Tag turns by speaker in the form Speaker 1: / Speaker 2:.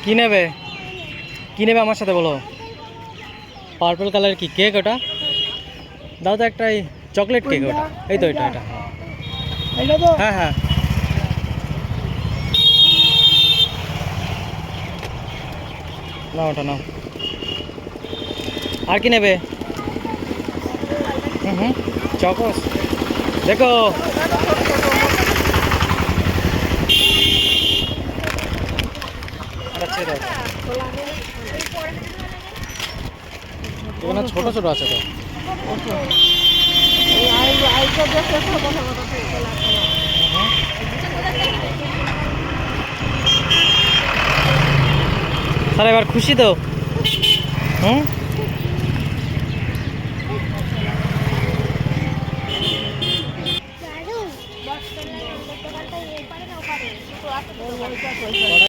Speaker 1: কি নেবে কি নেবে আমার সাথে বলো। পার্পল কালার কি কেক ওটা? দাও তো একটা, এই চকলেট কেক ওটা, এই তো এটা হ্যাঁ হ্যাঁ। নাও ওটা নাও। আর কি নেবে? হুম, চকোস দেখো। এখানে ছোট ছোট আছে তো। তাহলে এবার খুশি তো? হুম।